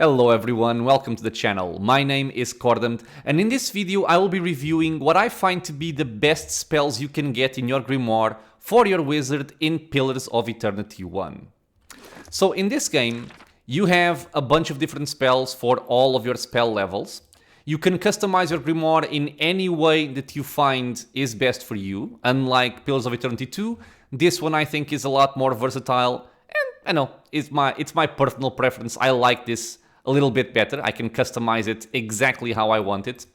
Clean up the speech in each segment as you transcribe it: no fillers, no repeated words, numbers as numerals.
Hello everyone, welcome to the channel. My name is Cordant, and in this video I will be reviewing what I find to be the best spells you can get in your Grimoire for your wizard in Pillars of Eternity 1. So in this game, you have a bunch of different spells for all of your spell levels. You can customize your Grimoire in any way that you find is best for you. Unlike Pillars of Eternity 2, this one I think is a lot more versatile, and I know, it's my personal preference. I like this a little bit better. I can customize it exactly how I want it.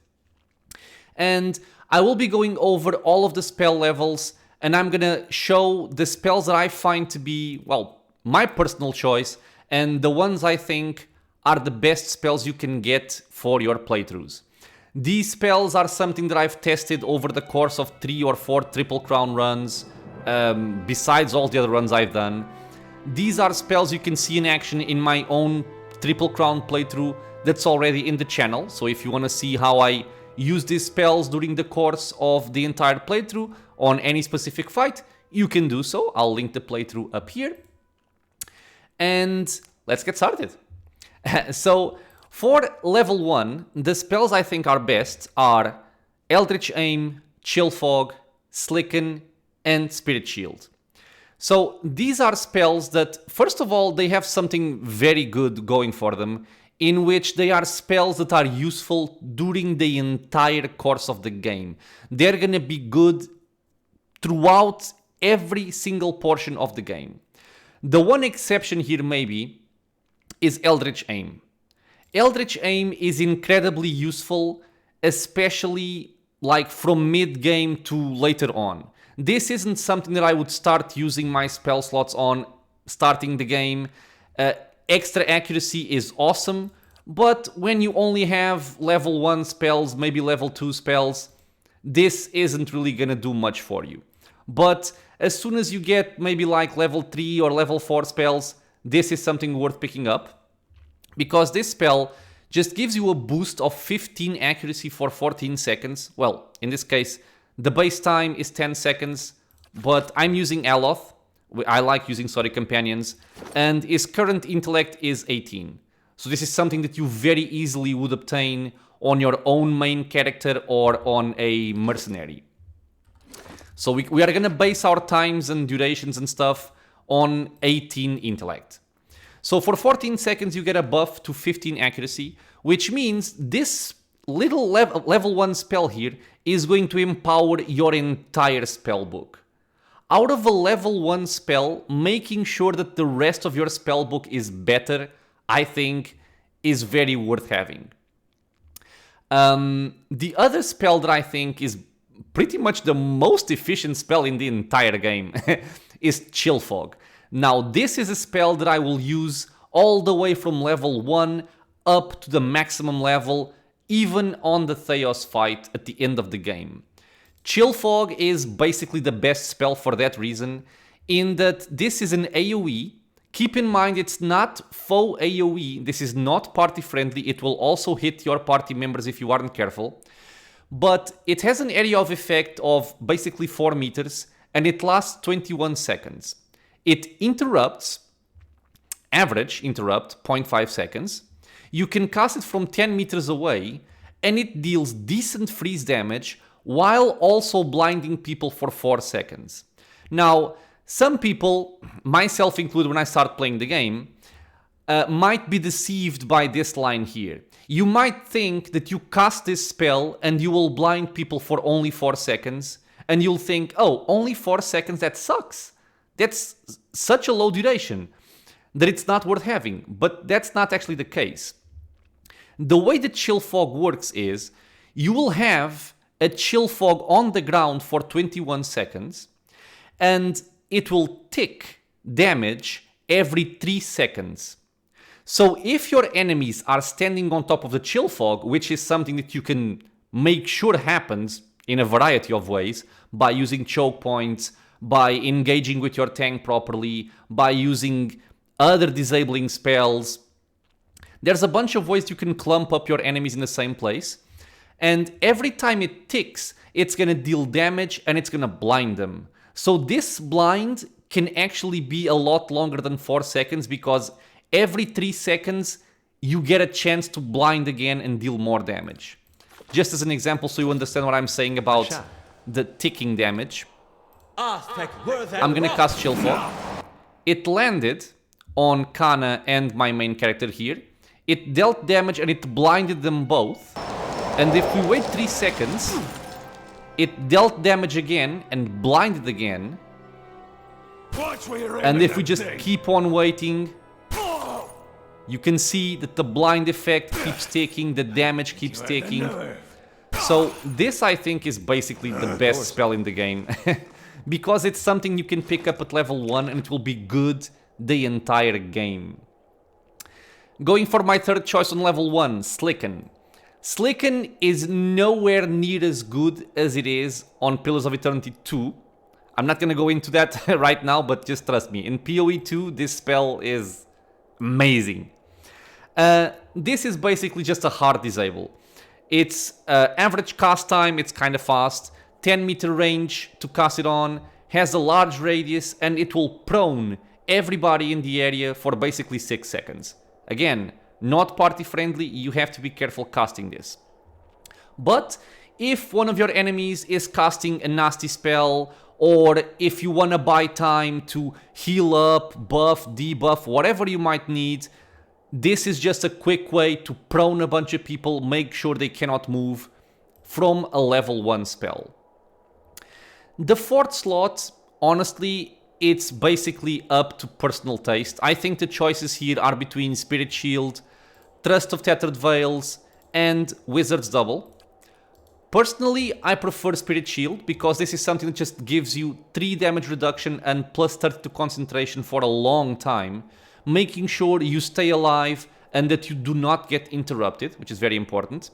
And I will be going over all of the spell levels, and I'm gonna show the spells that I find to be, well, my personal choice, and the ones I think are the best spells you can get for your playthroughs. These spells are something that I've tested over the course of 3 or 4 Triple Crown runs, besides all the other runs I've done. These are spells you can see in action in my own Triple Crown playthrough that's already in the channel. So if you want to see how I use these spells during the course of the entire playthrough on any specific fight, you can do so. I'll link the playthrough up here. And let's get started. So for level 1, the spells I think are best are Eldritch Aim, Chill Fog, Slicken, and Spirit Shield. So these are spells that, first of all, they have something very good going for them, in which they are spells that are useful during the entire course of the game. They're gonna be good throughout every single portion of the game. The one exception here maybe is Eldritch Aim. Eldritch Aim is incredibly useful, especially like from mid-game to later on. This isn't something that I would start using my spell slots on starting the game. Extra accuracy is awesome, but when you only have level 1 spells, maybe level 2 spells, this isn't really gonna do much for you. But as soon as you get maybe like level 3 or level 4 spells, this is something worth picking up, because this spell just gives you a boost of 15 accuracy for 14 seconds. Well, in this case, the base time is 10 seconds, but I'm using Aloth. I like using Sorry Companions, and his current intellect is 18. So this is something that you very easily would obtain on your own main character or on a mercenary. So we are gonna base our times and durations and stuff on 18 intellect. So for 14 seconds you get a buff to 15 accuracy, which means this little level 1 spell here is going to empower your entire spell book. Out of a level 1 spell, making sure that the rest of your spell book is better, I think, is very worth having. The other spell that I think is pretty much the most efficient spell in the entire game is Chill Fog. Now, this is a spell that I will use all the way from level 1 up to the maximum level, even on the Theos fight at the end of the game. Chill Fog is basically the best spell for that reason, in that this is an AoE. Keep in mind, it's not faux AoE, this is not party friendly, it will also hit your party members if you aren't careful. But it has an area of effect of basically 4 meters, and it lasts 21 seconds. It interrupts, average interrupt, 0.5 seconds. You can cast it from 10 meters away, and it deals decent freeze damage while also blinding people for 4 seconds. Now, some people, myself included when I start playing the game, might be deceived by this line here. You might think that you cast this spell and you will blind people for only 4 seconds, and you'll think, oh, only 4 seconds, that sucks. That's such a low duration that it's not worth having, but that's not actually the case. The way that Chill Fog works is, you will have a Chill Fog on the ground for 21 seconds, and it will tick damage every 3 seconds. So if your enemies are standing on top of the Chill Fog, which is something that you can make sure happens in a variety of ways, by using choke points, by engaging with your tank properly, by using other disabling spells, there's a bunch of ways you can clump up your enemies in the same place, and every time it ticks, it's gonna deal damage and it's gonna blind them. So this blind can actually be a lot longer than 4 seconds, because every 3 seconds you get a chance to blind again and deal more damage. Just as an example, so you understand what I'm saying about the ticking damage, I'm gonna cast Chill Fog. It landed on Kana and my main character here. It dealt damage and it blinded them both. And if we wait 3 seconds, it dealt damage again and blinded again. And if we just keep on waiting, you can see that the blind effect keeps taking, the damage keeps taking. So this, I think, is basically the best spell in the game. Because it's something you can pick up at level 1 and it will be good the entire game. Going for my third choice on level 1, Slicken. Slicken is nowhere near as good as it is on Pillars of Eternity 2. I'm not gonna go into that right now, but just trust me. In PoE 2, this spell is amazing. This is basically just a hard disable. It's average cast time, it's kind of fast, 10-meter range to cast it on, has a large radius, and it will prone everybody in the area for basically 6 seconds. Again, not party friendly, you have to be careful casting this. But if one of your enemies is casting a nasty spell, or if you want to buy time to heal up, buff, debuff, whatever you might need, this is just a quick way to prone a bunch of people, make sure they cannot move from a level 1 spell. The fourth slot, honestly, it's basically up to personal taste. I think the choices here are between Spirit Shield, Trust of Tethered Veils, and Wizard's Double. Personally, I prefer Spirit Shield because this is something that just gives you 3 damage reduction and plus 32 concentration for a long time, making sure you stay alive and that you do not get interrupted, which is very important.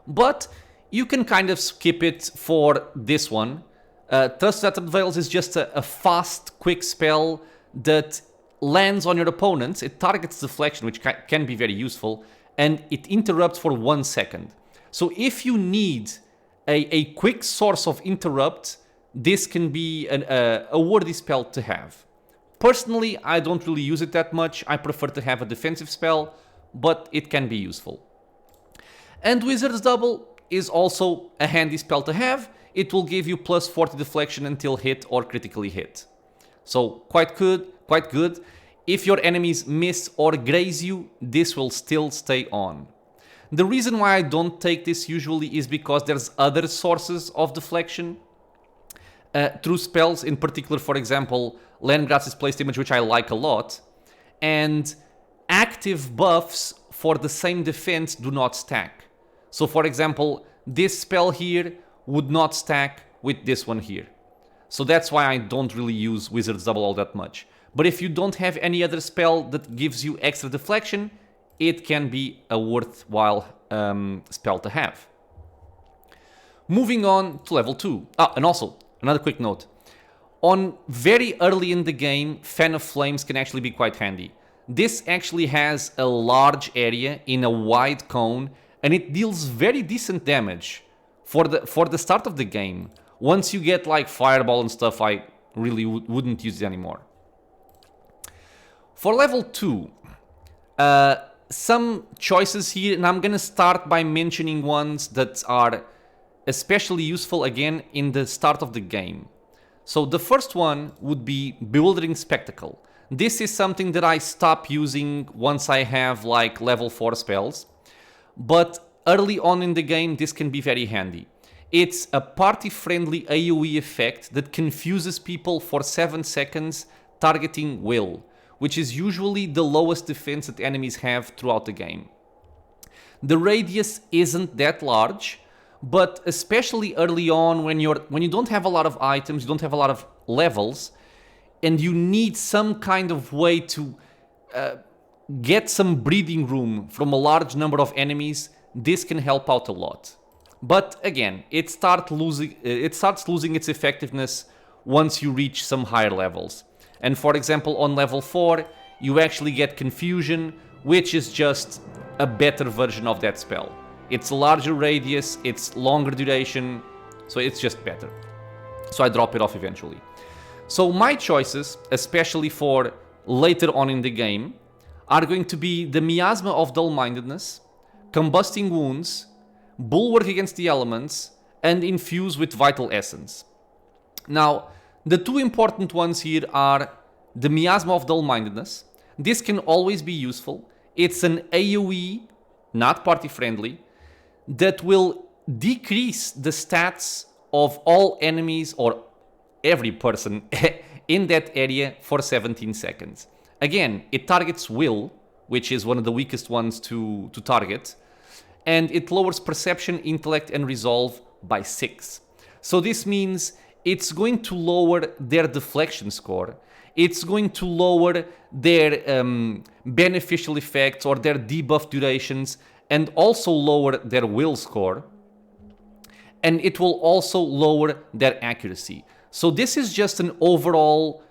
But you can kind of skip it for this one. Trust of Tethered Veils is just a fast, quick spell that lands on your opponents. It targets deflection, which can be very useful, and it interrupts for 1 second. So if you need a quick source of interrupt, this can be a worthy spell to have. Personally, I don't really use it that much. I prefer to have a defensive spell, but it can be useful. And Wizard's Double is also a handy spell to have. It will give you plus 40 deflection until hit or critically hit. So quite good, quite good. If your enemies miss or graze you, this will still stay on. The reason why I don't take this usually is because there's other sources of deflection through spells, in particular, for example, Landgrass's Place Image, which I like a lot, and active buffs for the same defense do not stack. So for example, this spell here would not stack with this one here. So that's why I don't really use Wizard's Double all that much. But if you don't have any other spell that gives you extra deflection, it can be a worthwhile spell to have. Moving on to level 2. And also, another quick note. On very early in the game, Fan of Flames can actually be quite handy. This actually has a large area in a wide cone, and it deals very decent damage for the start of the game. Once you get like Fireball and stuff, I really wouldn't use it anymore. For level 2, some choices here, and I'm gonna start by mentioning ones that are especially useful again in the start of the game. So the first one would be Bewildering Spectacle. This is something that I stop using once I have like level 4 spells, but early on in the game this can be very handy. It's a party-friendly AoE effect that confuses people for 7 seconds, targeting Will, which is usually the lowest defense that enemies have throughout the game. The radius isn't that large, but especially early on when you don't have a lot of items, you don't have a lot of levels, and you need some kind of way to get some breathing room from a large number of enemies, this can help out a lot. But again, it starts losing its effectiveness once you reach some higher levels. And for example, on level 4, you actually get Confusion, which is just a better version of that spell. It's a larger radius, it's longer duration, so it's just better. So I drop it off eventually. So my choices, especially for later on in the game, are going to be the Miasma of Dull-Mindedness, Combusting Wounds, Bulwark against the Elements, and Infuse with Vital Essence. Now, the two important ones here are the Miasma of Dull-Mindedness. This can always be useful. It's an AoE, not party-friendly, that will decrease the stats of all enemies or every person in that area for 17 seconds. Again, it targets Will, which is one of the weakest ones to target, and it lowers Perception, Intellect, and Resolve by 6. So this means it's going to lower their deflection score, it's going to lower their beneficial effects or their debuff durations, and also lower their will score, and it will also lower their accuracy. So this is just an overall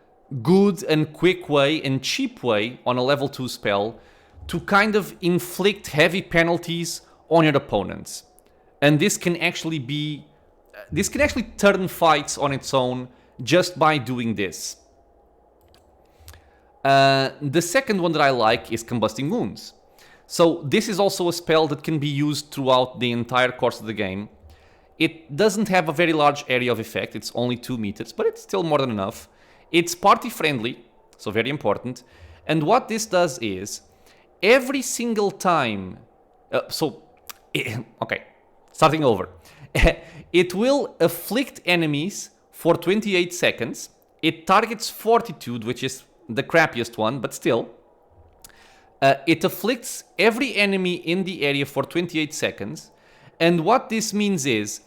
good and quick way and cheap way on a level 2 spell to kind of inflict heavy penalties on your opponents. And this can actually turn fights on its own just by doing this. The second one that I like is Combusting Wounds. So this is also a spell that can be used throughout the entire course of the game. It doesn't have a very large area of effect, it's only 2 meters, but it's still more than enough. It's party friendly, so very important. And what this does is, every single time... okay, starting over. It will afflict enemies for 28 seconds. It targets Fortitude, which is the crappiest one, but still. It afflicts every enemy in the area for 28 seconds. And what this means is,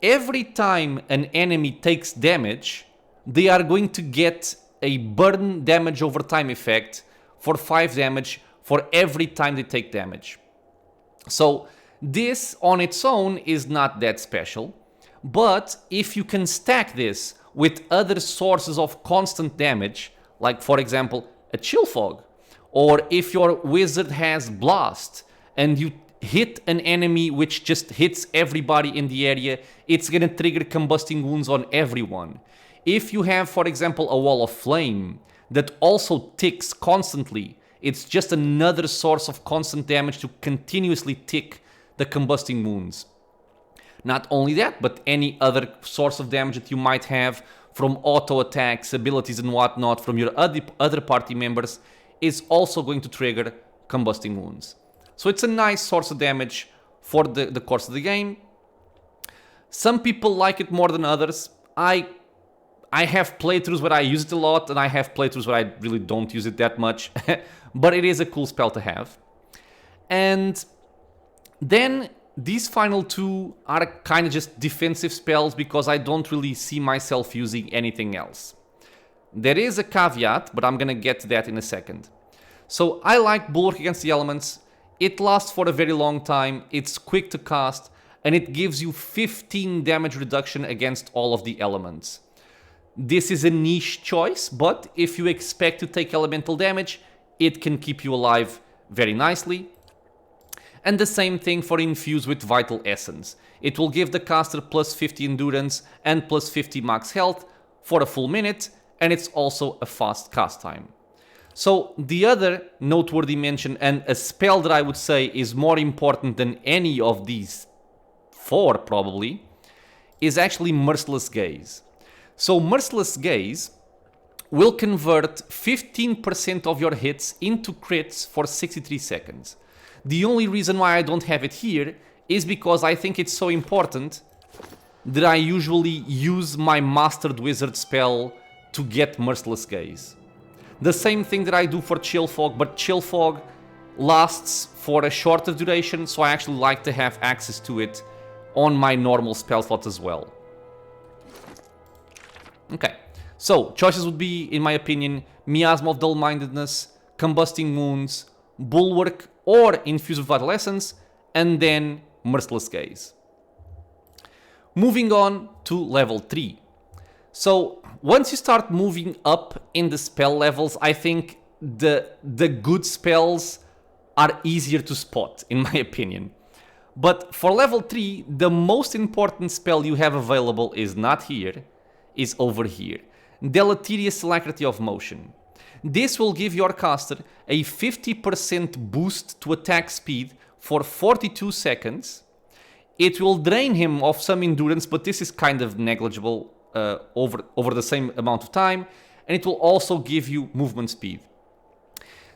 every time an enemy takes damage, they are going to get a burn damage over time effect for 5 damage for every time they take damage. So this on its own is not that special, but if you can stack this with other sources of constant damage, like for example a Chill Fog, or if your wizard has Blast and you hit an enemy which just hits everybody in the area, it's gonna trigger Combusting Wounds on everyone. If you have, for example, a Wall of Flame that also ticks constantly, it's just another source of constant damage to continuously tick the Combusting Wounds. Not only that, but any other source of damage that you might have from auto attacks, abilities and whatnot from your other party members is also going to trigger Combusting Wounds. So it's a nice source of damage for the course of the game. Some people like it more than others. I have playthroughs where I use it a lot, and I have playthroughs where I really don't use it that much. But it is a cool spell to have. And then these final two are kind of just defensive spells because I don't really see myself using anything else. There is a caveat, but I'm gonna get to that in a second. So I like Bulwark Against the Elements. It lasts for a very long time, it's quick to cast, and it gives you 15 damage reduction against all of the elements. This is a niche choice, but if you expect to take elemental damage, it can keep you alive very nicely. And the same thing for Infuse with Vital Essence. It will give the caster plus 50 endurance and plus 50 max health for a full minute, and it's also a fast cast time. So the other noteworthy mention, and a spell that I would say is more important than any of these 4 probably, is actually Merciless Gaze. So Merciless Gaze will convert 15% of your hits into crits for 63 seconds. The only reason why I don't have it here is because I think it's so important that I usually use my Mastered Wizard spell to get Merciless Gaze. The same thing that I do for Chill Fog, but Chill Fog lasts for a shorter duration, so I actually like to have access to it on my normal spell slot as well. Okay, so choices would be, in my opinion, Miasma of Dull-Mindedness, Combusting Wounds, Bulwark, or Infuse with Vital Essence, and then Merciless Gaze. Moving on to level 3. So once you start moving up in the spell levels, I think the good spells are easier to spot, in my opinion. But for level 3, the most important spell you have available is not here, is over here. Deleterious Alacrity of Motion. This will give your caster a 50% boost to attack speed for 42 seconds. It will drain him of some endurance, but this is kind of negligible over the same amount of time. And it will also give you movement speed.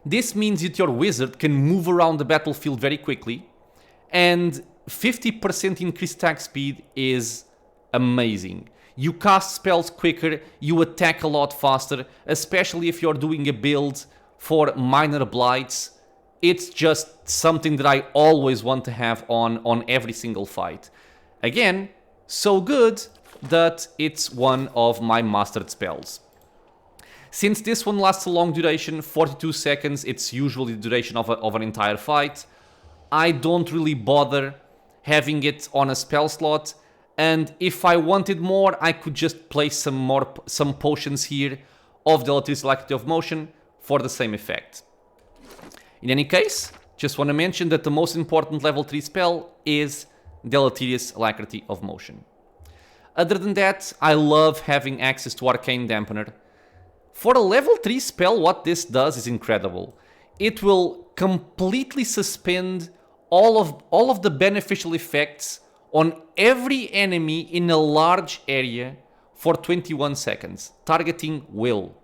This means that your wizard can move around the battlefield very quickly. And 50% increased attack speed is amazing. You cast spells quicker, you attack a lot faster, especially if you're doing a build for minor blights. It's just something that I always want to have on every single fight. Again, so good that it's one of my mastered spells. Since this one lasts a long duration, 42 seconds, it's usually the duration of an entire fight, I don't really bother having it on a spell slot. And if I wanted more, I could just place some potions here of Deleterious Alacrity of Motion for the same effect. In any case, just want to mention that the most important level 3 spell is Deleterious Alacrity of Motion. Other than that, I love having access to Arcane Dampener. For a level 3 spell, what this does is incredible. It will completely suspend all of the beneficial effects on every enemy in a large area for 21 seconds, targeting will.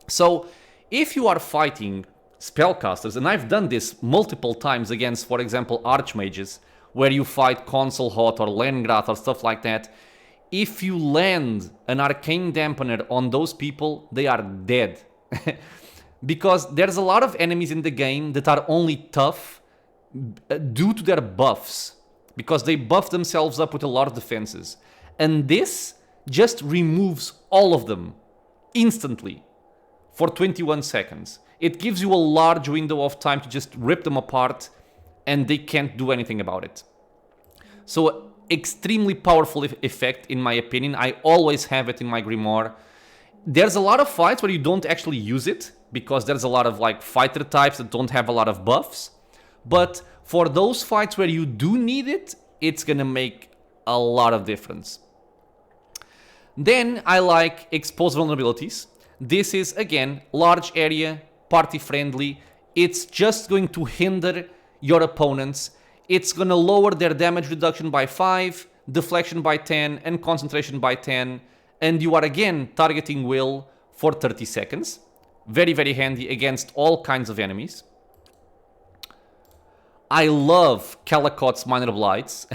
So, if you are fighting spellcasters, and I've done this multiple times against, for example, archmages, where you fight Console Hot or Lengrath or stuff like that, if you land an Arcane Dampener on those people, they are dead. Because there's a lot of enemies in the game that are only tough due to their buffs. Because they buff themselves up with a lot of defenses. And this just removes all of them instantly for 21 seconds. It gives you a large window of time to just rip them apart and they can't do anything about it. So, extremely powerful effect in my opinion. I always have it in my Grimoire. There's a lot of fights where you don't actually use it because there's a lot of like fighter types that don't have a lot of buffs. But for those fights where you do need it, it's gonna make a lot of difference. Then I like Expose Vulnerabilities. This is, again, large area, party friendly. It's just going to hinder your opponents. It's gonna lower their damage reduction by 5, deflection by 10, and concentration by 10. And you are again targeting will for 30 seconds. Very, very handy against all kinds of enemies. I love Calicot's Minor Blights.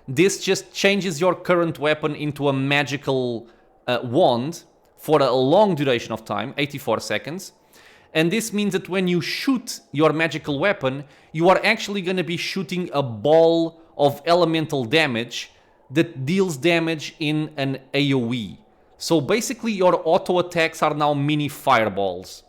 This just changes your current weapon into a magical wand for a long duration of time, 84 seconds. And this means that when you shoot your magical weapon, you are actually going to be shooting a ball of elemental damage that deals damage in an AoE. So basically your auto attacks are now mini fireballs.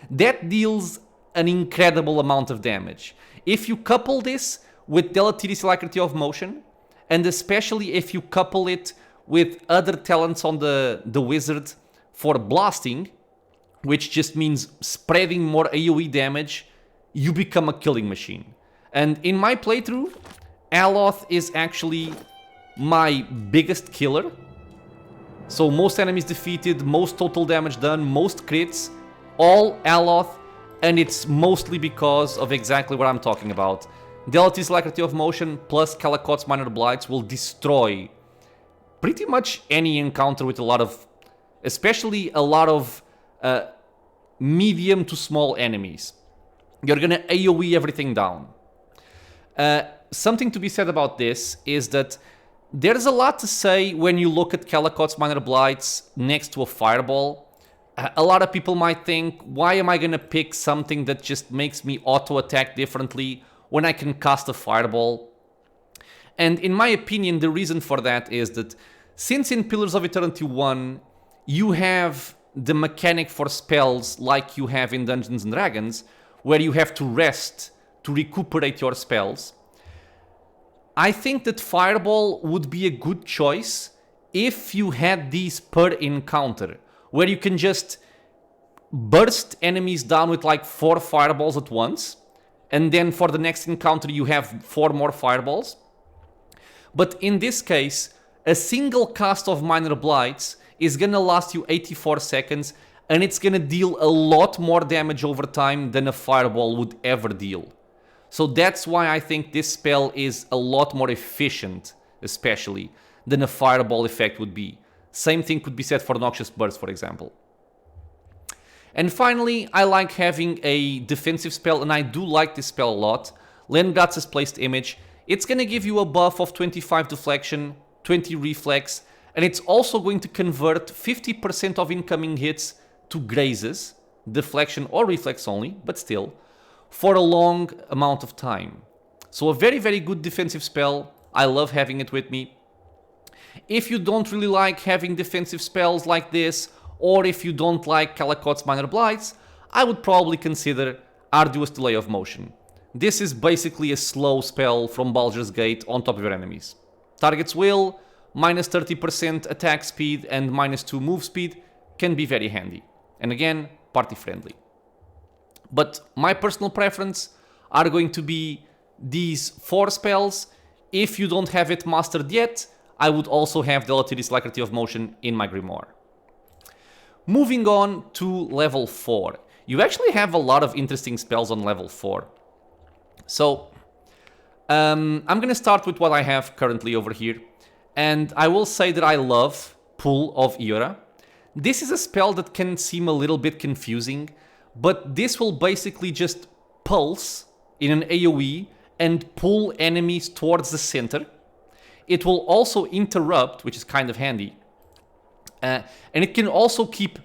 That deals an incredible amount of damage. If you couple this with Deleterious Alacrity of Motion, and especially if you couple it with other talents on the wizard for blasting, which just means spreading more AoE damage, you become a killing machine. And in my playthrough, Aloth is actually my biggest killer. So most enemies defeated, most total damage done, most crits, all Aloth, and it's mostly because of exactly what I'm talking about. Deleterious Alacrity of Motion plus Calicot's Minor Blights will destroy pretty much any encounter with a lot of, especially a lot of medium to small enemies. You're gonna AoE everything down. Something to be said about this is that there's a lot to say when you look at Calicot's Minor Blights next to a fireball. A lot of people might think, why am I gonna pick something that just makes me auto-attack differently when I can cast a fireball? And in my opinion, the reason for that is that since in Pillars of Eternity 1, you have the mechanic for spells like you have in Dungeons & Dragons, where you have to rest to recuperate your spells, I think that Fireball would be a good choice if you had these per encounter, where you can just burst enemies down with like 4 fireballs at once, and then for the next encounter you have 4 more fireballs. But in this case, a single cast of Minor Blights is gonna last you 84 seconds. and it's gonna deal a lot more damage over time than a fireball would ever deal. So that's why I think this spell is a lot more efficient, especially, than a fireball effect would be. Same thing could be said for Noxious Burst, for example. And finally, I like having a defensive spell, and I do like this spell a lot. Lengatsa's Placed Image. It's gonna give you a buff of 25 deflection, 20 reflex, and it's also going to convert 50% of incoming hits to grazes, deflection or reflex only, but still, for a long amount of time. So a very, very good defensive spell. I love having it with me. If you don't really like having defensive spells like this, or if you don't like Calicot's Minor Blights, I would probably consider Arduous Delay of Motion. This is basically a slow spell from Baldur's Gate on top of your enemies. Target's will, minus 30% attack speed and minus 2 move speed can be very handy. And again, party friendly. But my personal preference are going to be these 4 spells. If you don't have it mastered yet, I would also have Deleterious Alacrity of Motion in my Grimoire. Moving on to level 4. You actually have a lot of interesting spells on level 4. So, I'm gonna start with what I have currently over here. And I will say that I love Pool of Iora. This is a spell that can seem a little bit confusing, but this will basically just pulse in an AoE and pull enemies towards the center. It will also interrupt, which is kind of handy. And it can also keep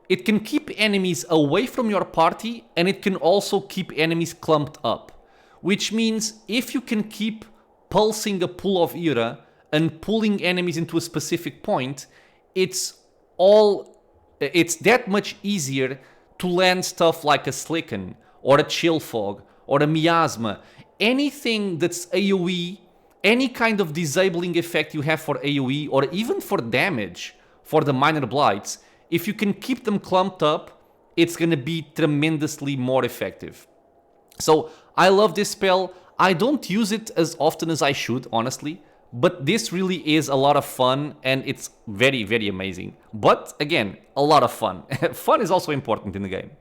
enemies away from your party, and it can also keep enemies clumped up. Which means if you can keep pulsing a Pool of Iora and pulling enemies into a specific point, it's that much easier to land stuff like a Slicken, or a Chill Fog, or a Miasma. Anything that's AoE, any kind of disabling effect you have for AoE, or even for damage, for the Minor Blights, if you can keep them clumped up, it's gonna be tremendously more effective. So, I love this spell. I don't use it as often as I should, honestly, but this really is a lot of fun, and it's very, very amazing. But, again, a lot of fun. Fun is also important in the game.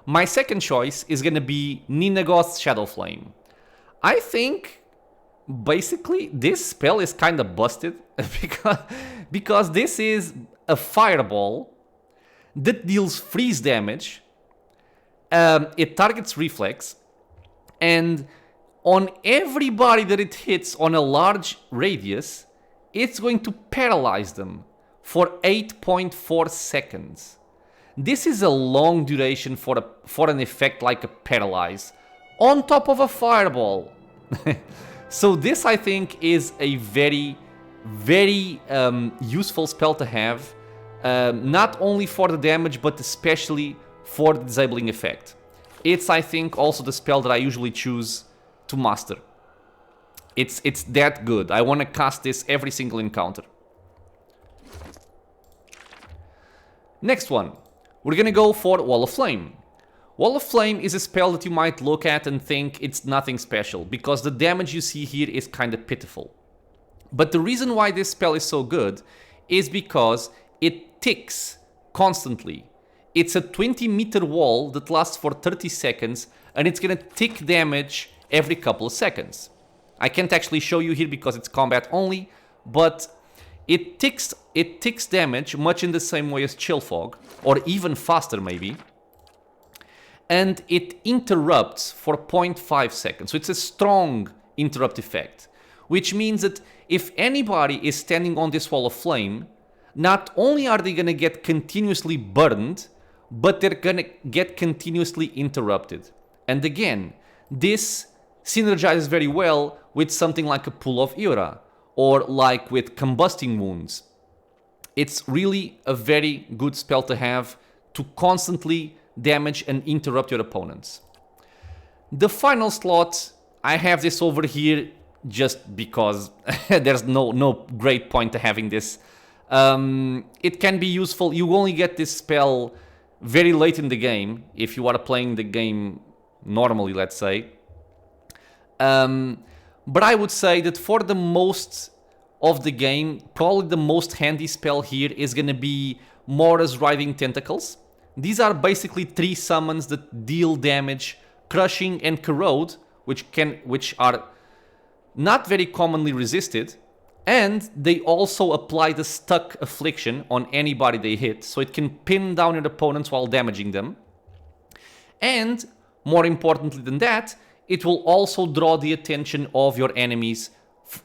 My second choice is gonna be Ninagoth's Shadow Flame. I think, basically, this spell is kind of busted, because this is a fireball that deals freeze damage. It targets reflex, and on everybody that it hits on a large radius, it's going to paralyze them for 8.4 seconds. This is a long duration for an effect like a paralyze, on top of a fireball. So this, I think, is a very, very useful spell to have, not only for the damage, but especially for the disabling effect. It's, I think, also the spell that I usually choose to master. It's that good. I want to cast this every single encounter. Next one. We're gonna go for Wall of Flame. Wall of Flame is a spell that you might look at and think it's nothing special, because the damage you see here is kind of pitiful. But the reason why this spell is so good is because it ticks constantly. It's a 20-meter wall that lasts for 30 seconds, and it's gonna tick damage every couple of seconds. I can't actually show you here because it's combat only, but it ticks damage much in the same way as Chill Fog, or even faster maybe. And it interrupts for 0.5 seconds, so it's a strong interrupt effect. Which means that if anybody is standing on this Wall of Flame, not only are they gonna get continuously burned, but they're gonna get continuously interrupted. And again, this synergizes very well with something like a Pool of Iora, or like with Combusting Wounds. It's really a very good spell to have to constantly damage and interrupt your opponents. The final slot, I have this over here just because there's no great point to having this. It can be useful. You only get this spell very late in the game, if you are playing the game normally, let's say. But I would say that for the most of the game, probably the most handy spell here is going to be Mora's Writhing Tentacles. These are basically 3 summons that deal damage, crushing and corrode, which are not very commonly resisted, and they also apply the stuck affliction on anybody they hit, so it can pin down your opponents while damaging them. And more importantly than that, it will also draw the attention of your enemies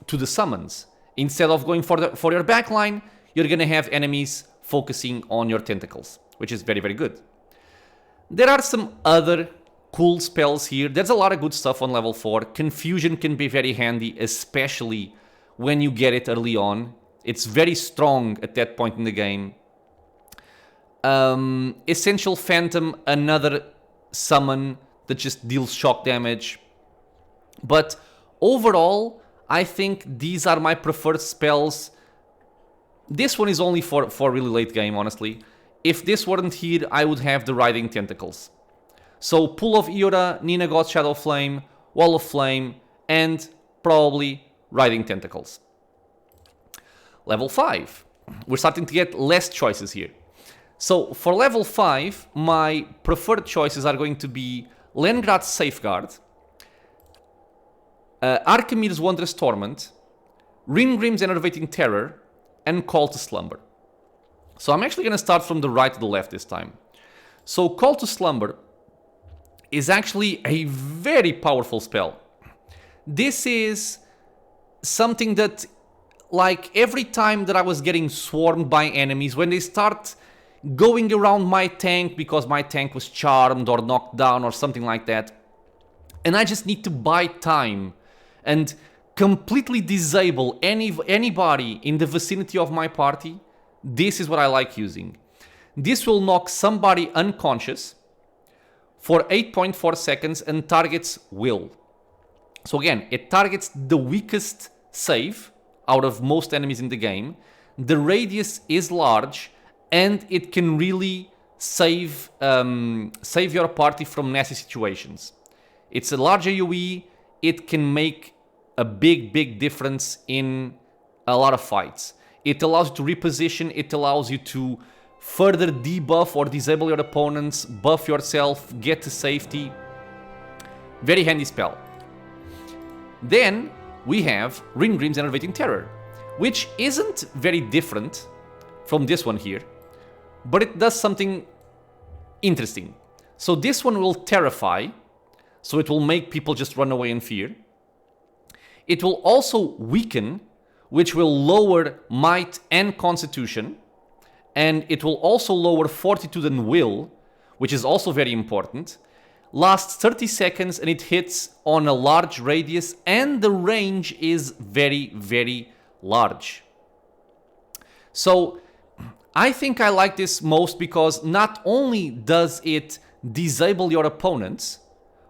to the summons. Instead of going for your backline, you're gonna have enemies focusing on your tentacles, which is very, very good. There are some other cool spells here. There's a lot of good stuff on level 4. Confusion can be very handy, especially when you get it early on. It's very strong at that point in the game. Essential Phantom, another summon that just deals shock damage. But overall, I think these are my preferred spells. This one is only for really late game, honestly. If this weren't here, I would have the Writhing Tentacles. So Pool of Eora, Nina God's Shadow Flame, Wall of Flame, and probably Writhing Tentacles. Level 5. We're starting to get less choices here. So for level 5, my preferred choices are going to be Lengrad's Safeguard, Archimede's Wondrous Torment, Ringrim's Enervating Terror, and Call to Slumber. So I'm actually going to start from the right to the left this time. So Call to Slumber is actually a very powerful spell. This is something that, like, every time that I was getting swarmed by enemies, when they start going around my tank because my tank was charmed or knocked down or something like that, and I just need to buy time and completely disable anybody in the vicinity of my party, this is what I like using. This will knock somebody unconscious for 8.4 seconds and targets will. So again, it targets the weakest save out of most enemies in the game. The radius is large, and it can really save your party from nasty situations. It's a large AoE. It can make a big difference in a lot of fights. It allows you to reposition. It allows you to further debuff or disable your opponents, buff yourself, get to safety. Very handy spell. Then we have Ringrim's Enervating Terror, which isn't very different from this one here, but it does something interesting. So this one will terrify, so it will make people just run away in fear. It will also weaken, which will lower might and constitution, and it will also lower fortitude and will, which is also very important. Lasts 30 seconds and it hits on a large radius, and the range is very large. So I think I like this most because not only does it disable your opponents,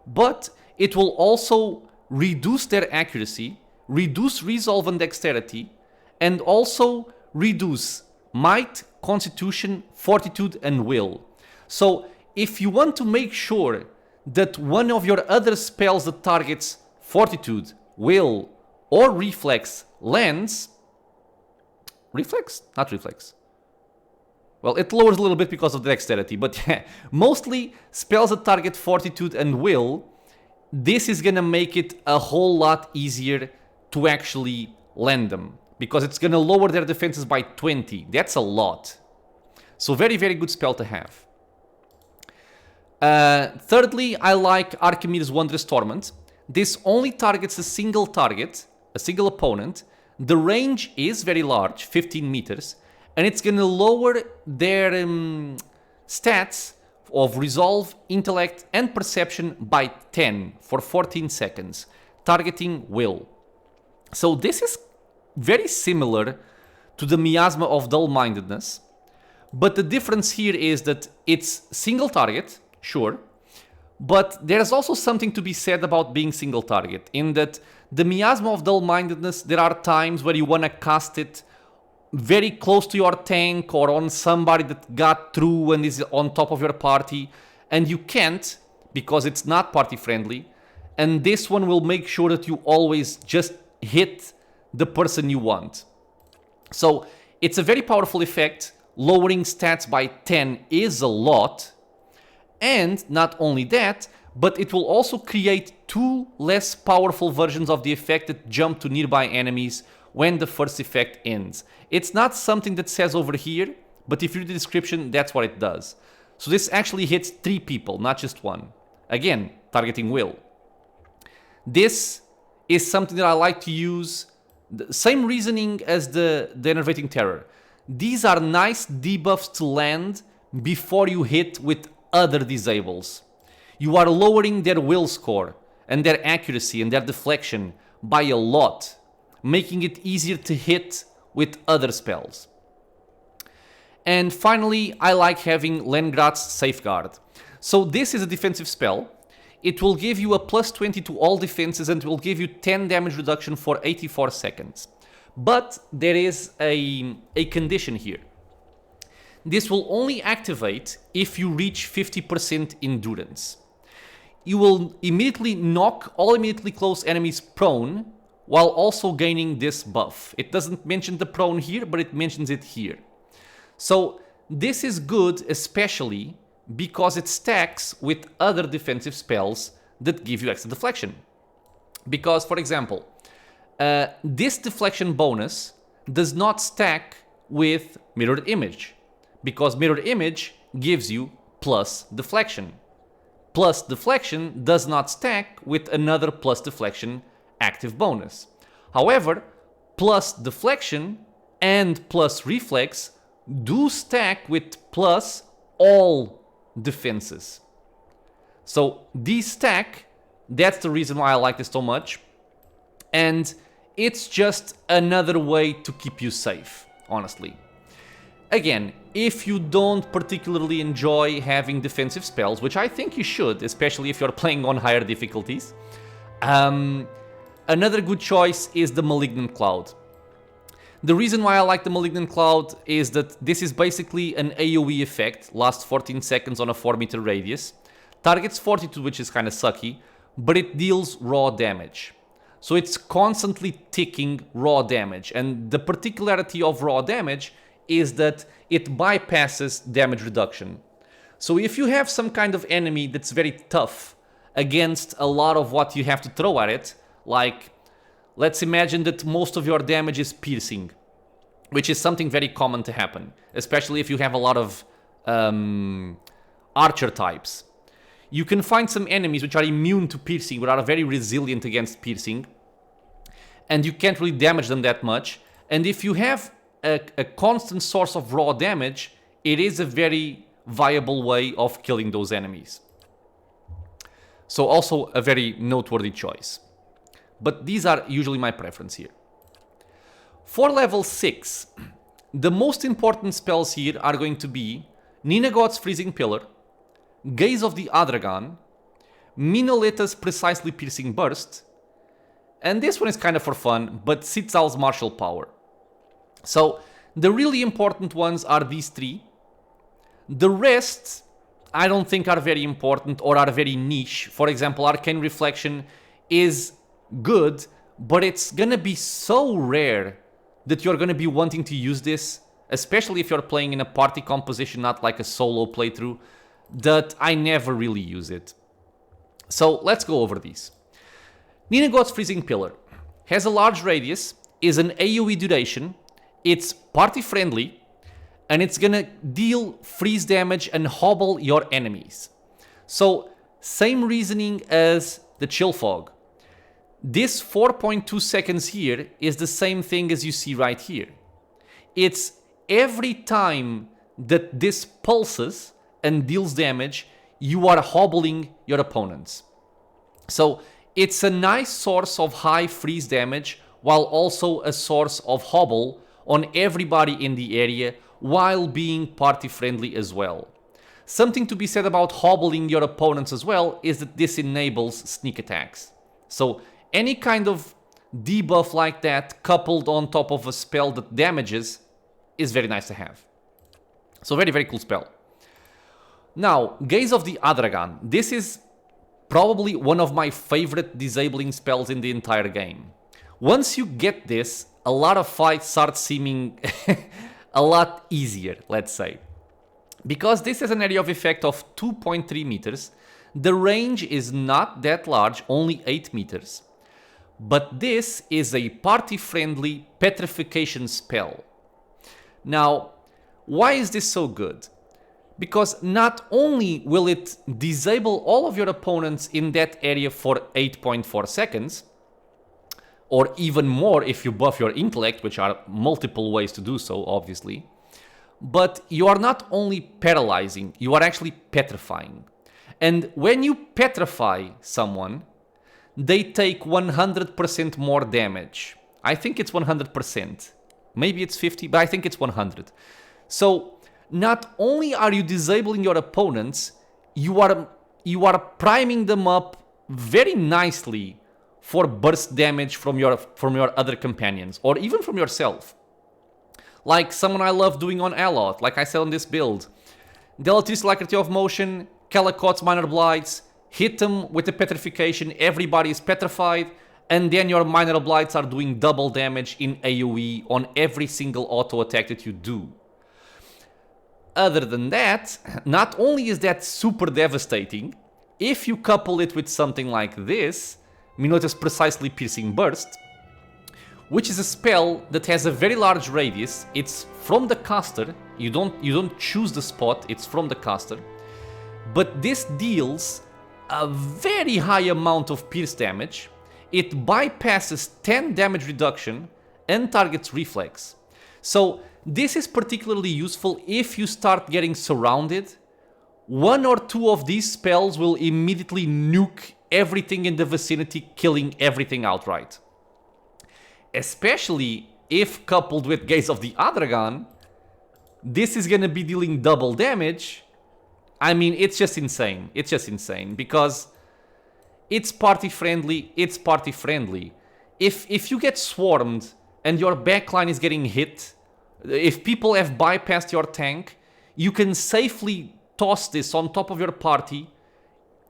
but it will also reduce their accuracy, reduce resolve and dexterity, and also reduce might, constitution, fortitude, and will. So if you want to make sure that one of your other spells that targets fortitude, will, or reflex lands... Reflex? Not reflex. Well, it lowers a little bit because of the dexterity, but yeah, mostly spells that target fortitude and will, this is gonna make it a whole lot easier to actually land them, because it's gonna lower their defenses by 20. That's a lot. So very good spell to have. Thirdly, I like Archimede's Wondrous Torment. This only targets a single target, a single opponent. The range is very large, 15 meters, and it's gonna lower their stats of Resolve, Intellect, and Perception by 10 for 14 seconds, targeting will. So this is very similar to the Miasma of Dull-Mindedness, but the difference here is that it's single target, sure, but there's also something to be said about being single target, in that the Miasma of Dull-Mindedness, there are times where you want to cast it very close to your tank or on somebody that got through and is on top of your party, and you can't because it's not party friendly, and this one will make sure that you always just hit the person you want. So it's a very powerful effect, lowering stats by 10 is a lot. And not only that, but it will also create 2 less powerful versions of the effect that jump to nearby enemies when the first effect ends. It's not something that says over here, but if you read the description, that's what it does. So this actually hits 3 people, not just 1. Again, targeting Will. This is something that I like to use. The same reasoning as the Enervating Terror. These are nice debuffs to land before you hit with other disables. You are lowering their will score and their accuracy and their deflection by a lot, making it easier to hit with other spells. And finally, I like having Lengrat's Safeguard. So this is a defensive spell. It will give you a plus 20 to all defenses and will give you 10 damage reduction for 84 seconds. But there is a condition here. This will only activate if you reach 50% endurance. You will immediately knock all immediately close enemies prone while also gaining this buff. It doesn't mention the prone here, but it mentions it here. So this is good, especially because it stacks with other defensive spells that give you extra deflection. Because, for example, this deflection bonus does not stack with Mirrored Image, because Mirrored Image gives you plus deflection. Plus deflection does not stack with another plus deflection active bonus. However, plus deflection and plus reflex do stack with plus all defenses. So these stack, that's the reason why I like this so much. And it's just another way to keep you safe, honestly. Again, if you don't particularly enjoy having defensive spells, which I think you should, especially if you're playing on higher difficulties, another good choice is the Malignant Cloud. The reason why I like the Malignant Cloud is that this is basically an AoE effect, lasts 14 seconds on a 4-meter radius, targets 42, which is kind of sucky, but it deals raw damage. So it's constantly ticking raw damage, and the particularity of raw damage is that it bypasses damage reduction. So if you have some kind of enemy that's very tough against a lot of what you have to throw at it, like let's imagine that most of your damage is piercing, which is something very common to happen, especially if you have a lot of archer types. You can find some enemies which are immune to piercing, but are very resilient against piercing, and you can't really damage them that much. And if you have a constant source of raw damage, it is a very viable way of killing those enemies. So also a very noteworthy choice. But these are usually my preference here. For level 6, the most important spells here are going to be Ninagod's Freezing Pillar, Gaze of the Adragon, Minoleta's Precisely Piercing Burst, and this one is kind of for fun, but Sitzal's Martial Power. So the really important ones are these 3. The rest I don't think are very important or are very niche. For example, Arcane Reflection is good, but it's gonna be so rare that you're gonna be wanting to use this, especially if you're playing in a party composition, not like a solo playthrough, that I never really use it. So let's go over these. Ninagod's Freezing Pillar has a large radius, is an AoE duration, it's party friendly, and it's gonna deal freeze damage and hobble your enemies. So same reasoning as the Chill Fog. This 4.2 seconds here is the same thing as you see right here. It's every time that this pulses and deals damage, you are hobbling your opponents. So it's a nice source of high freeze damage while also a source of hobble on everybody in the area while being party friendly as well. Something to be said about hobbling your opponents as well is that this enables sneak attacks. So any kind of debuff like that coupled on top of a spell that damages is very nice to have. So very, very cool spell. Now, Gaze of the Adragon. This is probably one of my favorite disabling spells in the entire game. Once you get this, a lot of fights start seeming a lot easier, let's say. Because this has an area of effect of 2.3 meters, the range is not that large, only 8 meters. But this is a party-friendly petrification spell. Now, why is this so good? Because not only will it disable all of your opponents in that area for 8.4 seconds, or even more if you buff your intellect, which are multiple ways to do so, obviously, but you are not only paralyzing, you are actually petrifying. And when you petrify someone, they take 100% more damage. I think it's 100%. Maybe it's 50, but I think it's 100. So not only are you disabling your opponents, you are priming them up very nicely for burst damage from your other companions, or even from yourself. Like someone I love doing on Aloth, like I said on this build. The electricity alacrity of motion, Calicot's minor blights, hit them with the petrification, everybody is petrified, and then your minor blights are doing double damage in AoE on every single auto attack that you do. Other than that, not only is that super devastating, if you couple it with something like this, Minotaur's Precisely Piercing Burst, which is a spell that has a very large radius, it's from the caster, you don't choose the spot, it's from the caster, but this deals a very high amount of pierce damage, it bypasses 10 damage reduction and targets reflex. So this is particularly useful if you start getting surrounded. One or two of these spells will immediately nuke everything in the vicinity, killing everything outright. Especially if coupled with Gaze of the Adragon, this is gonna be dealing double damage. I mean, it's just insane. It's just insane because it's party friendly. It's party friendly. If you get swarmed and your backline is getting hit, if people have bypassed your tank, you can safely toss this on top of your party,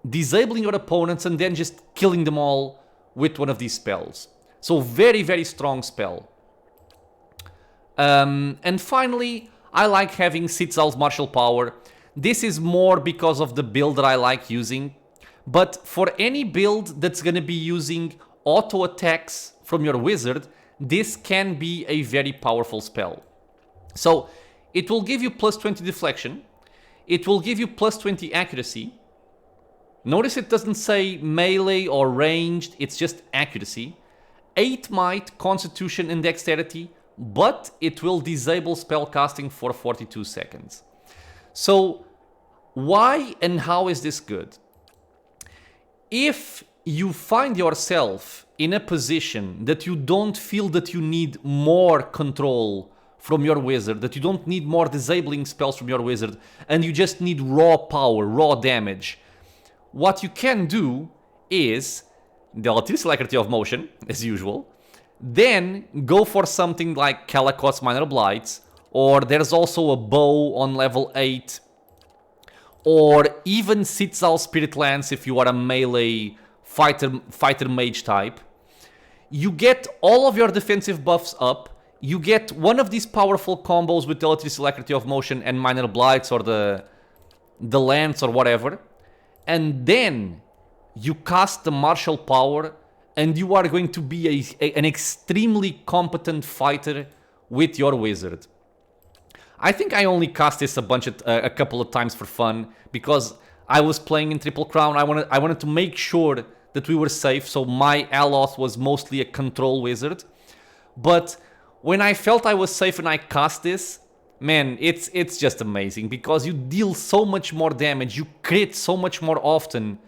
disabling your opponents and then just killing them all with one of these spells. So very, very strong spell. And finally, I like having Sitzal's Martial Power. This is more because of the build that I like using. But for any build that's going to be using auto attacks from your wizard, this can be a very powerful spell. So it will give you plus 20 deflection. It will give you plus 20 accuracy. Notice it doesn't say melee or ranged, it's just accuracy. 8 might, constitution and dexterity, but it will disable spellcasting for 42 seconds. So why and how is this good? If you find yourself in a position that you don't feel that you need more control from your wizard, that you don't need more disabling spells from your wizard, and you just need raw power, raw damage, what you can do is the electricity alacrity of motion, as usual, then go for something like Calicot's Minor Blights, or there's also a bow on level 8, or even Sitzal's Spirit Lance if you are a melee fighter mage type. You get all of your defensive buffs up, you get one of these powerful combos with the electricity alacrity of motion and Minor Blights or the lance or whatever, and then you cast the martial power and you are going to be an extremely competent fighter with your wizard. I think I only cast this a couple of times for fun because I was playing in Triple Crown. I wanted to make sure that we were safe, so my Aloth was mostly a control wizard. But when I felt I was safe and I cast this, man, it's just amazing because you deal so much more damage, you crit so much more often.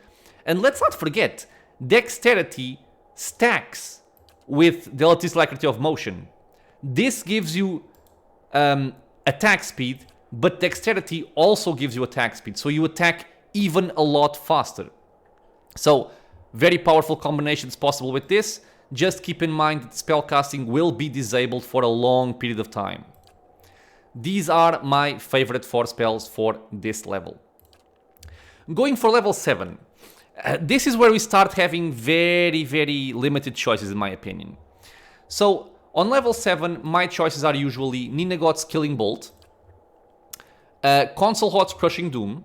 And let's not forget, dexterity stacks with the electricity alacrity of motion. This gives you attack speed, but dexterity also gives you attack speed, so you attack even a lot faster. So, very powerful combinations possible with this. Just keep in mind that spellcasting will be disabled for a long period of time. These are my favorite 4 spells for this level. Going for level 7. This is where we start having very, very limited choices in my opinion. So, On level 7, my choices are usually Ninagot's Killing Bolt, Console Hot's Crushing Doom,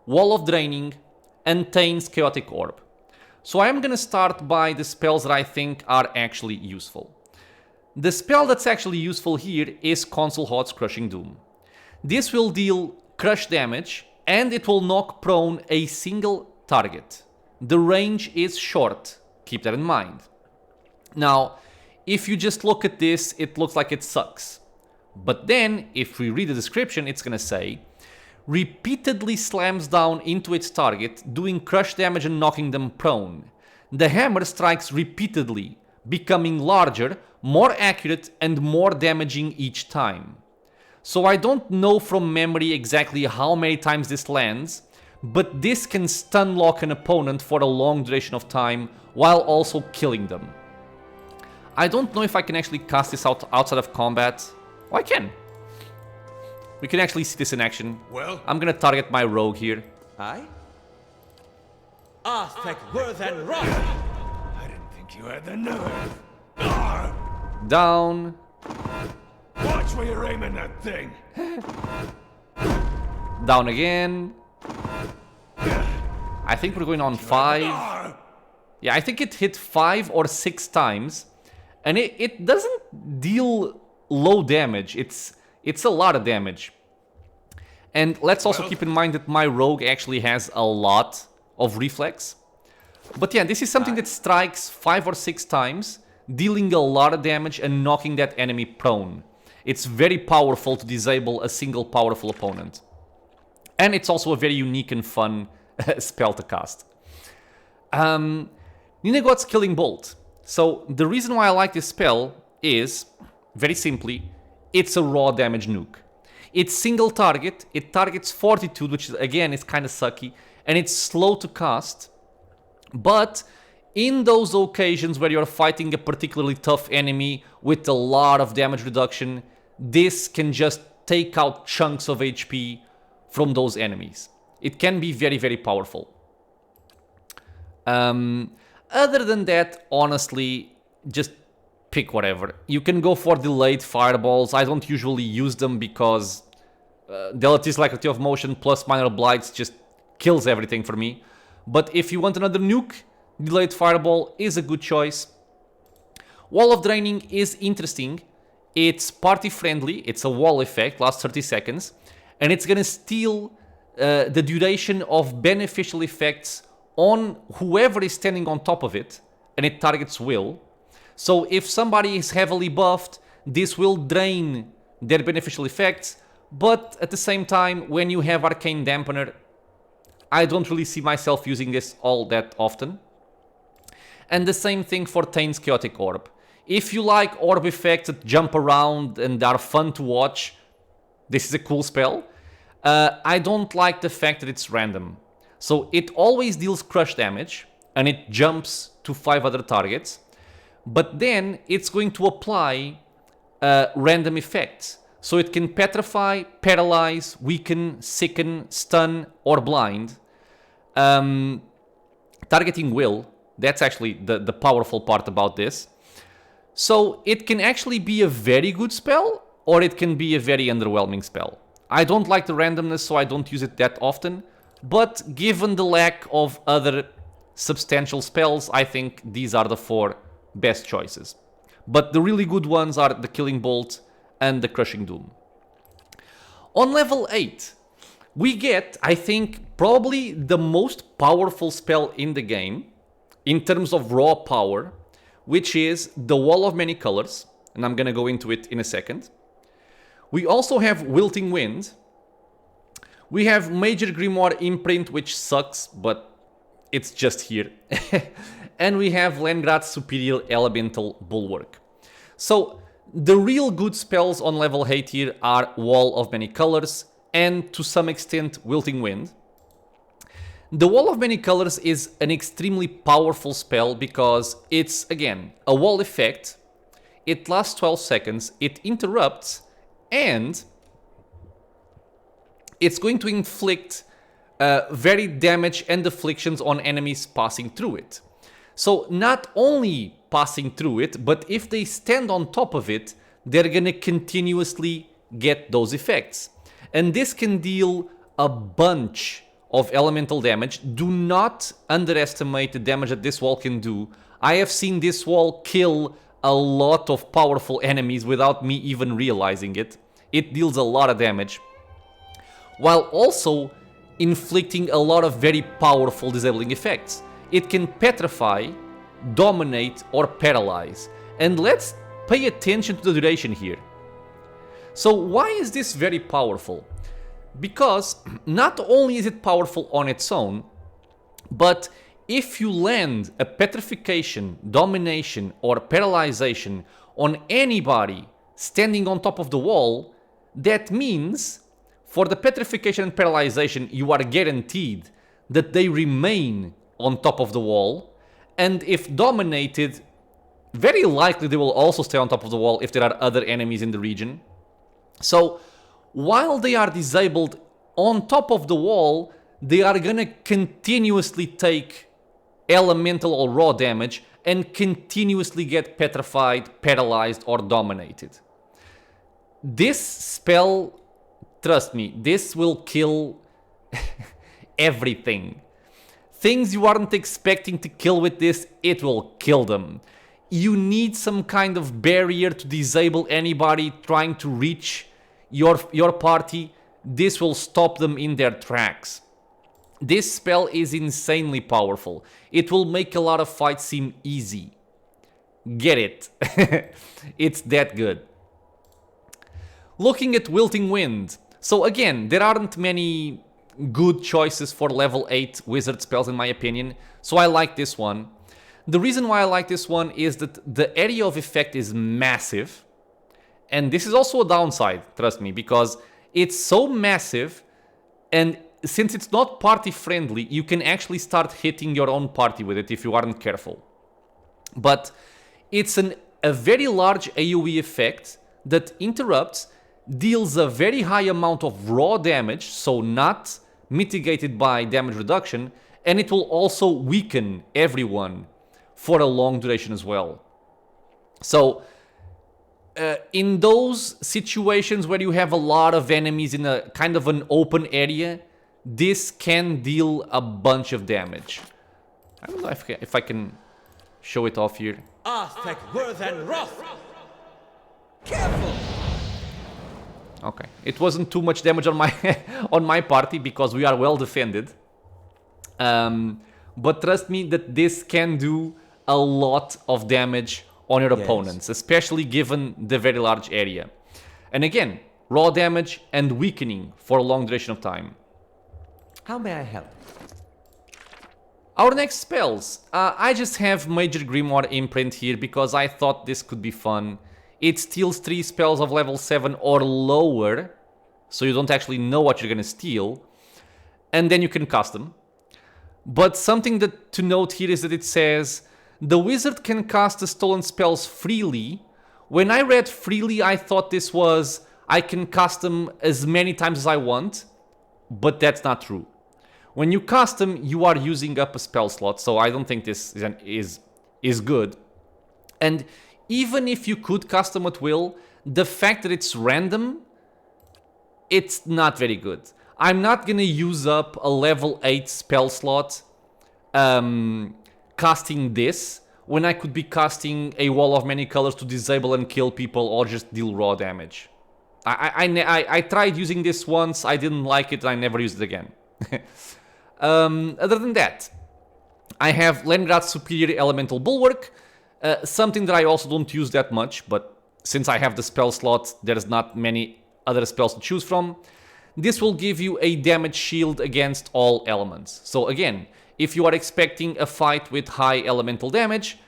Wall of Draining, and Tain's Chaotic Orb. So I'm gonna start by the spells that I think are actually useful. The spell that's actually useful here is Console Hot's Crushing Doom. This will deal crush damage and it will knock prone a single target. The range is short, keep that in mind. Now, if you just look at this, it looks like it sucks. But then, if we read the description, it's gonna say, repeatedly slams down into its target, doing crush damage and knocking them prone. The hammer strikes repeatedly, becoming larger, more accurate, and more damaging each time. So I don't know from memory exactly how many times this lands, but this can stun lock an opponent for a long duration of time while also killing them. I don't know if I can actually cast this outside of combat. Oh, I can. We can actually see this in action. Well, I'm gonna target my rogue here. Aye? Aztec worth and run! I didn't think you had the nerve. Arr! Down. Watch where you're aiming that thing. Down again. I think we're going on 5. Arr! Yeah, I think it hit 5 or 6 times. And it doesn't deal low damage. It's a lot of damage. And let's also keep in mind that my rogue actually has a lot of reflex. But yeah, this is something that strikes 5 or 6 times, dealing a lot of damage and knocking that enemy prone. It's very powerful to disable a single powerful opponent. And it's also a very unique and fun spell to cast. Ninagot's Killing Bolt. So the reason why I like this spell is, very simply, it's a raw damage nuke. It's single target, it targets Fortitude, which again is kind of sucky, and it's slow to cast. But in those occasions where you're fighting a particularly tough enemy with a lot of damage reduction, this can just take out chunks of HP from those enemies. It can be very, very powerful. Other than that, honestly, just pick whatever. You can go for delayed fireballs. I don't usually use them because Lattice Alacrity of Motion plus Minor Blights just kills everything for me. But if you want another nuke, delayed fireball is a good choice. Wall of Draining is interesting. It's party friendly. It's a wall effect, lasts 30 seconds. And it's gonna steal the duration of beneficial effects on whoever is standing on top of it, and it targets will. So if somebody is heavily buffed, this will drain their beneficial effects, but at the same time, when you have Arcane Dampener, I don't really see myself using this all that often. And the same thing for Tain's Chaotic Orb. If you like orb effects that jump around and are fun to watch, this is a cool spell. I don't like the fact that it's random. So it always deals crush damage, and it jumps to 5 other targets. But then it's going to apply random effects. So it can petrify, paralyze, weaken, sicken, stun, or blind. Targeting will, that's actually the powerful part about this. So it can actually be a very good spell, or it can be a very underwhelming spell. I don't like the randomness, so I don't use it that often. But given the lack of other substantial spells, I think these are the 4 best choices. But the really good ones are the Killing Bolt and the Crushing Doom. On level 8, we get, I think, probably the most powerful spell in the game, in terms of raw power, which is the Wall of Many Colors, and I'm gonna go into it in a second. We also have Wilting Wind. We have Major Grimoire Imprint, which sucks, but it's just here. And we have Lengrat's Superior Elemental Bulwark. So the real good spells on level 8 here are Wall of Many Colors and, to some extent, Wilting Wind. The Wall of Many Colors is an extremely powerful spell because it's, again, a wall effect. It lasts 12 seconds, it interrupts, and it's going to inflict very damage and afflictions on enemies passing through it. So not only passing through it, but if they stand on top of it, they're gonna continuously get those effects. And this can deal a bunch of elemental damage. Do not underestimate the damage that this wall can do. I have seen this wall kill a lot of powerful enemies without me even realizing it. It deals a lot of damage, while also inflicting a lot of very powerful disabling effects. It can petrify, dominate, or paralyze. And let's pay attention to the duration here. So why is this very powerful? Because not only is it powerful on its own, but if you land a petrification, domination, or paralyzation on anybody standing on top of the wall, that means for the petrification and paralyzation, you are guaranteed that they remain on top of the wall. And if dominated, very likely they will also stay on top of the wall if there are other enemies in the region. So while they are disabled on top of the wall, they are gonna continuously take elemental or raw damage and continuously get petrified, paralyzed, or dominated. This spell, trust me, this will kill everything. Things you aren't expecting to kill with this, it will kill them. You need some kind of barrier to disable anybody trying to reach your party. This will stop them in their tracks. This spell is insanely powerful. It will make a lot of fights seem easy. Get it. It's that good. Looking at Wilting Wind. So again, there aren't many good choices for level 8 wizard spells in my opinion, so I like this one. The reason why I like this one is that the area of effect is massive, and this is also a downside, trust me, because it's so massive, and since it's not party friendly, you can actually start hitting your own party with it if you aren't careful. But it's a very large AoE effect that interrupts, deals a very high amount of raw damage, so not mitigated by damage reduction, and it will also weaken everyone for a long duration as well. So in those situations where you have a lot of enemies in a kind of an open area, this can deal a bunch of damage. I don't know if I can show it off here. Aztec worth and wrath. Careful. Okay, it wasn't too much damage on my on my party because we are well defended. But trust me that this can do a lot of damage on your opponents, especially given the very large area. And again, raw damage and weakening for a long duration of time. How may I help? Our next spells. I just have Major Grimoire imprint here because I thought this could be fun. It steals 3 spells of level 7 or lower, so you don't actually know what you're gonna steal, and then you can custom. But something to note here is that it says, the wizard can cast the stolen spells freely. When I read freely, I thought this was, I can cast them as many times as I want, but that's not true. When you cast them, you are using up a spell slot, so I don't think this is good. And even if you could cast them at will, the fact that it's random, it's not very good. I'm not gonna use up a level 8 spell slot casting this when I could be casting a wall of many colors to disable and kill people or just deal raw damage. I tried using this once, I didn't like it, and I never used it again. Other than that, I have Leningrad's Superior Elemental Bulwark, something that I also don't use that much, but since I have the spell slot, there's not many other spells to choose from. This will give you a damage shield against all elements. So again, if you are expecting a fight with high elemental damage,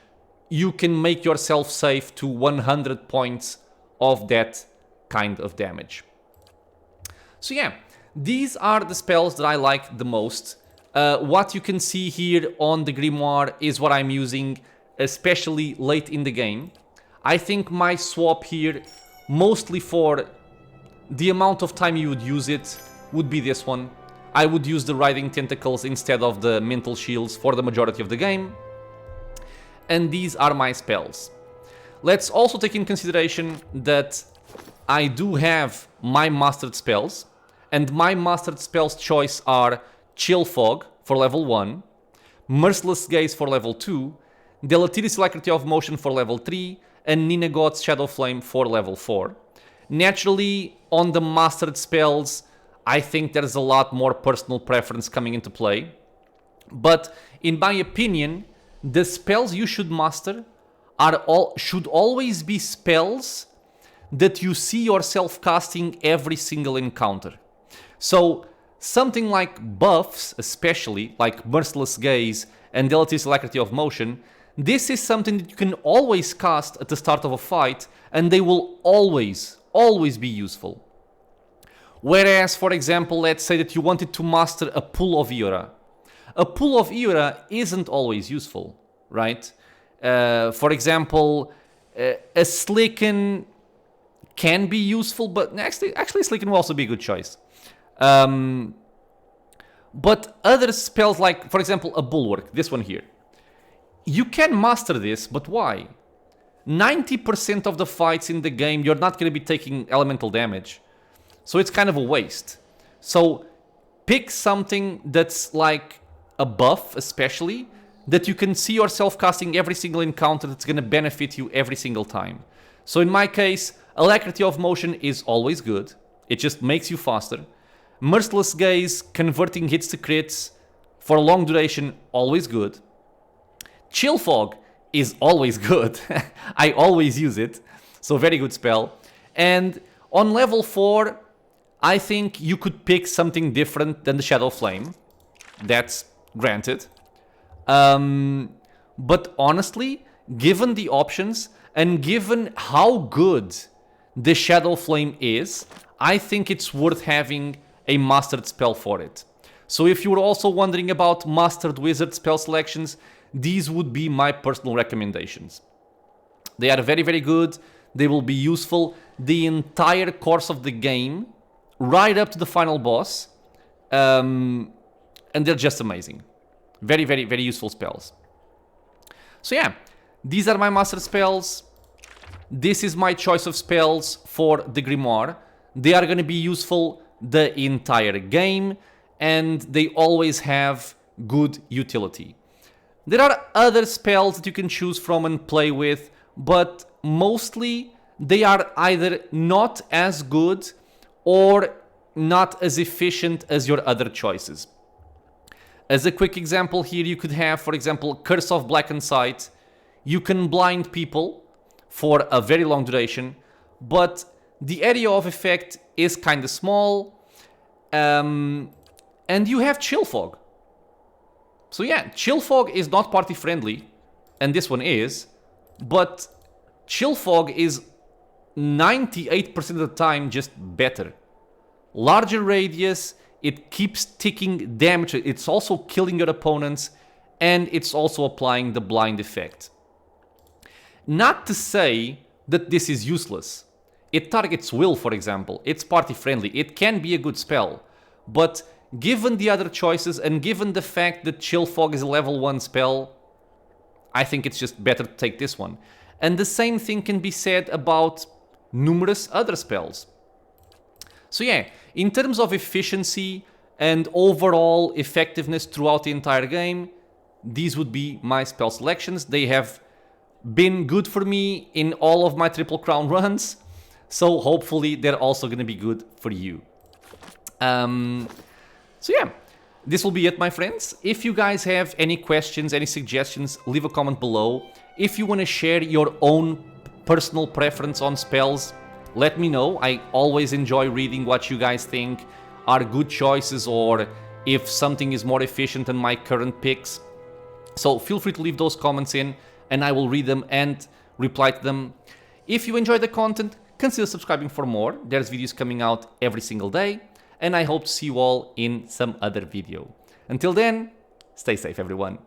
you can make yourself safe to 100 points of that kind of damage. So yeah, these are the spells that I like the most. What you can see here on the Grimoire is what I'm using, especially late in the game. I think my swap here, mostly for the amount of time you would use it, would be this one. I would use the Writhing Tentacles instead of the Mental Shields for the majority of the game. and these are my spells. Let's also take in consideration that I do have my mastered spells, and my mastered spells choice are Chill Fog for level 1, Merciless Gaze for level 2, Deleterious Alacrity of Motion for level 3, and Nina God's Shadow Flame for level 4. Naturally, on the mastered spells, I think there's a lot more personal preference coming into play. But in my opinion, the spells you should master should always be spells that you see yourself casting every single encounter. So something like buffs, especially like Merciless Gaze and Deleterious Alacrity of Motion, this is something that you can always cast at the start of a fight, and they will always be useful. Whereas, for example, let's say that you wanted to master a Pool of Eora. A Pool of Eora isn't always useful, right? For example, a Slicken can be useful, but actually Slicken will also be a good choice. But other spells like, for example, a Bulwark, this one here. You can master this, but why? 90% of the fights in the game, you're not going to be taking elemental damage. So it's kind of a waste. So pick something that's like a buff, especially, that you can see yourself casting every single encounter that's going to benefit you every single time. So in my case, Alacrity of Motion is always good. It just makes you faster. Merciless Gaze, converting hits to crits for a long duration, always good. Chill Fog is always good. I always use it. So very good spell. And on level 4, I think you could pick something different than the Shadow Flame. That's granted. But honestly, given the options and given how good the Shadow Flame is, I think it's worth having a mastered spell for it. So if you were also wondering about mastered wizard spell selections, these would be my personal recommendations. They are very, very good. They will be useful the entire course of the game, right up to the final boss. And they're just amazing. Very, very, very useful spells. So yeah, these are my mastered spells. This is my choice of spells for the Grimoire. They are going to be useful the entire game, and they always have good utility. There are other spells that you can choose from and play with, but mostly they are either not as good or not as efficient as your other choices. As a quick example here, you could have, for example, Curse of Blackened Sight. You can blind people for a very long duration, but the area of effect is kind of small, and you have Chill Fog. So yeah, Chill Fog is not party friendly, and this one is, but Chill Fog is 98% of the time just better. Larger radius, it keeps ticking damage, it's also killing your opponents, and it's also applying the blind effect. Not to say that this is useless. It targets will, for example. It's party friendly. It can be a good spell. But given the other choices and given the fact that Chill Fog is a level 1 spell, I think it's just better to take this one. And the same thing can be said about numerous other spells. So yeah, in terms of efficiency and overall effectiveness throughout the entire game, these would be my spell selections. They have been good for me in all of my Triple Crown runs, so hopefully they're also going to be good for you. So yeah, this will be it, my friends. If you guys have any questions, any suggestions, leave a comment below. If you want to share your own personal preference on spells, let me know. I always enjoy reading what you guys think are good choices, or if something is more efficient than my current picks. So feel free to leave those comments in, and I will read them and reply to them. If you enjoy the content, consider subscribing for more. There's videos coming out every single day, and I hope to see you all in some other video. Until then, stay safe, everyone.